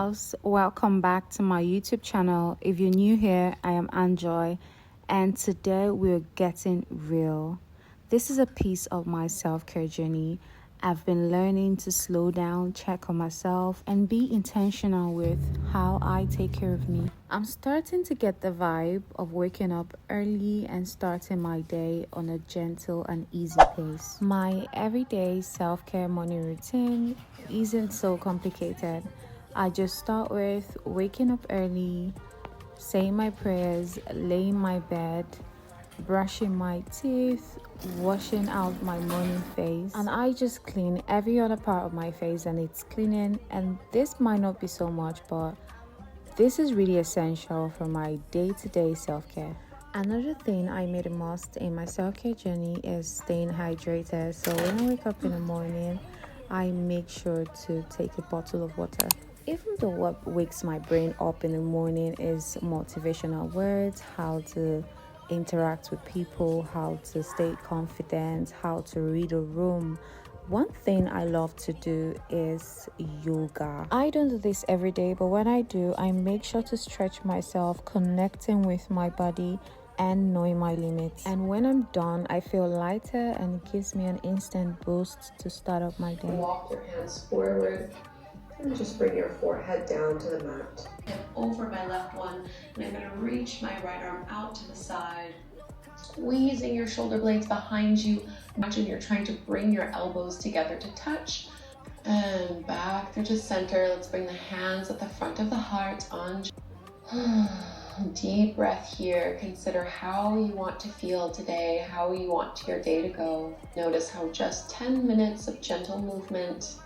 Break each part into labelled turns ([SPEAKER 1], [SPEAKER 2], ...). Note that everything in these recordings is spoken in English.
[SPEAKER 1] house, welcome back to my YouTube channel. If you're new here, I am Annjoy, and today we're getting real. This is a piece of my self-care journey. I've been learning to slow down, check on myself, and be intentional with how I take care of me. I'm starting to get the vibe of waking up early and starting my day on a gentle and easy pace. My everyday self-care morning routine isn't so complicated. I just start with waking up early, saying my prayers, laying my bed, brushing my teeth, washing out my morning face, and I just clean every other part of my face, and it's cleaning. And this might not be so much, but this is really essential for my day-to-day self-care. Another thing I made a must in my self-care journey is staying hydrated. So when I wake up in the morning, I make sure to take a bottle of water. Even though what wakes my brain up in the morning is motivational words, how to interact with people, how to stay confident, how to read a room, one thing I love to do is yoga. I don't do this every day, but when I do, I make sure to stretch myself, connecting with my body and knowing my limits. And when I'm done, I feel lighter and it gives me an instant boost to start up my day.
[SPEAKER 2] Walk your hands forward and just bring your forehead down to the mat. Hip over my left one, and I'm going to reach my right arm out to the side, squeezing your shoulder blades behind you. Imagine you're trying to bring your elbows together to touch, and back through to center. Let's bring the hands at the front of the heart on. Deep breath here. Consider how you want to feel today, how you want your day to go. Notice how just 10 minutes of gentle movement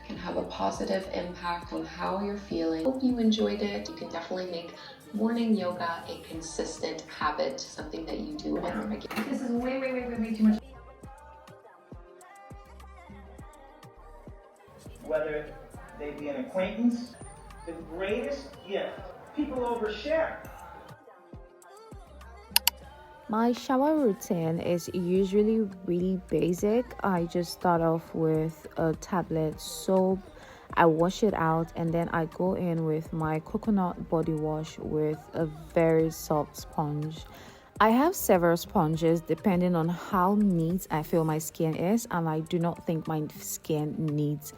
[SPEAKER 2] can have a positive impact on how you're feeling. Hope you enjoyed it. You can definitely make morning yoga a consistent habit, something that you do on a regular.
[SPEAKER 3] This is way too much.
[SPEAKER 4] Whether they be an acquaintance, the greatest gift, people overshare.
[SPEAKER 1] My shower routine is usually really basic. I just start off with a tablet soap. I wash it out, and then I go in with my coconut body wash with a very soft sponge. I have several sponges depending on how neat I feel my skin is, and I do not think my skin needs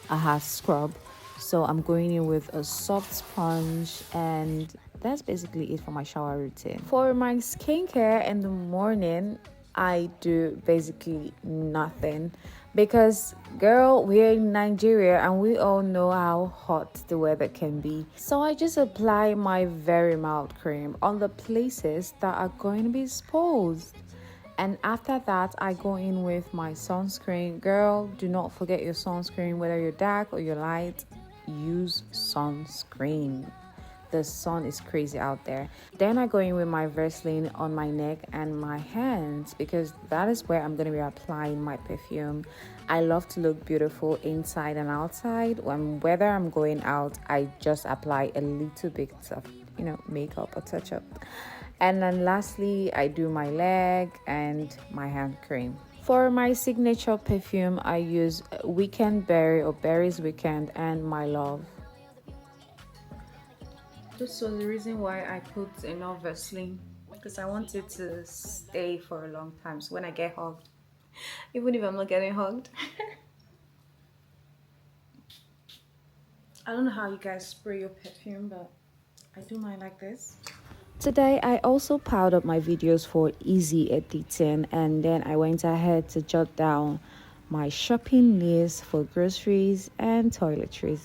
[SPEAKER 1] a hard scrub. So I'm going in with a soft sponge, and that's basically it for my shower routine. For my skincare in the morning, I do basically nothing because, girl, we're in Nigeria and we all know how hot the weather can be. So I just apply my very mild cream on the places that are going to be exposed. And after that, I go in with my sunscreen. Girl, do not forget your sunscreen, whether you're dark or you're light. Use sunscreen. The sun is crazy out there. Then I go in with my Vaseline on my neck and my hands because that is where I'm going to be applying my perfume. I love to look beautiful inside and outside. Whether I'm going out, I just apply a little bit of makeup or touch up. And then lastly, I do my leg and my hand cream. For my signature perfume, I use Weekend Berry or Berry's Weekend and My Love. This was the reason why I put enough Vaseline, because I want it to stay for a long time. So when I get hugged, even if I'm not getting hugged. I don't know how you guys spray your perfume, but I do mine like this. Today, I also piled up my videos for easy editing, and then I went ahead to jot down my shopping list for groceries and toiletries.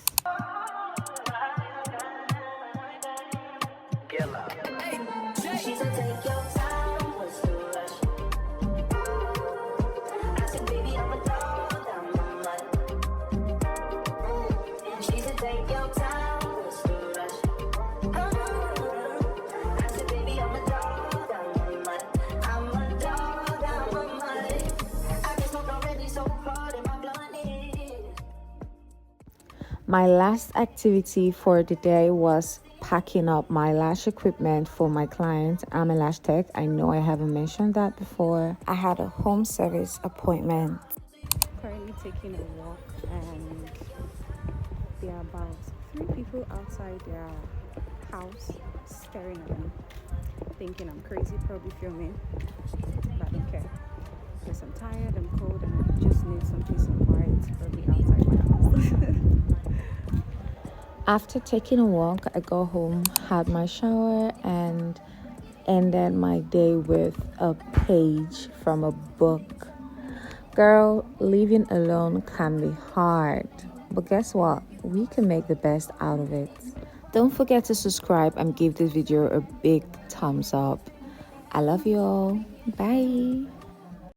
[SPEAKER 1] My last activity for the day was packing up my lash equipment for my client. I'm a lash tech. I know I haven't mentioned that before. I had a home service appointment. Currently taking a walk, and we are about three people outside their house staring at me, thinking I'm crazy, probably filming, but I don't care. Because I'm tired, I'm cold, and I just need some peace and quiet, probably outside my house. After taking a walk, I got home, had my shower, and ended my day with a page from a book. Girl, living alone can be hard, but guess what? We can make the best out of it. Don't forget to subscribe and give this video a big thumbs up. I love you all. Bye.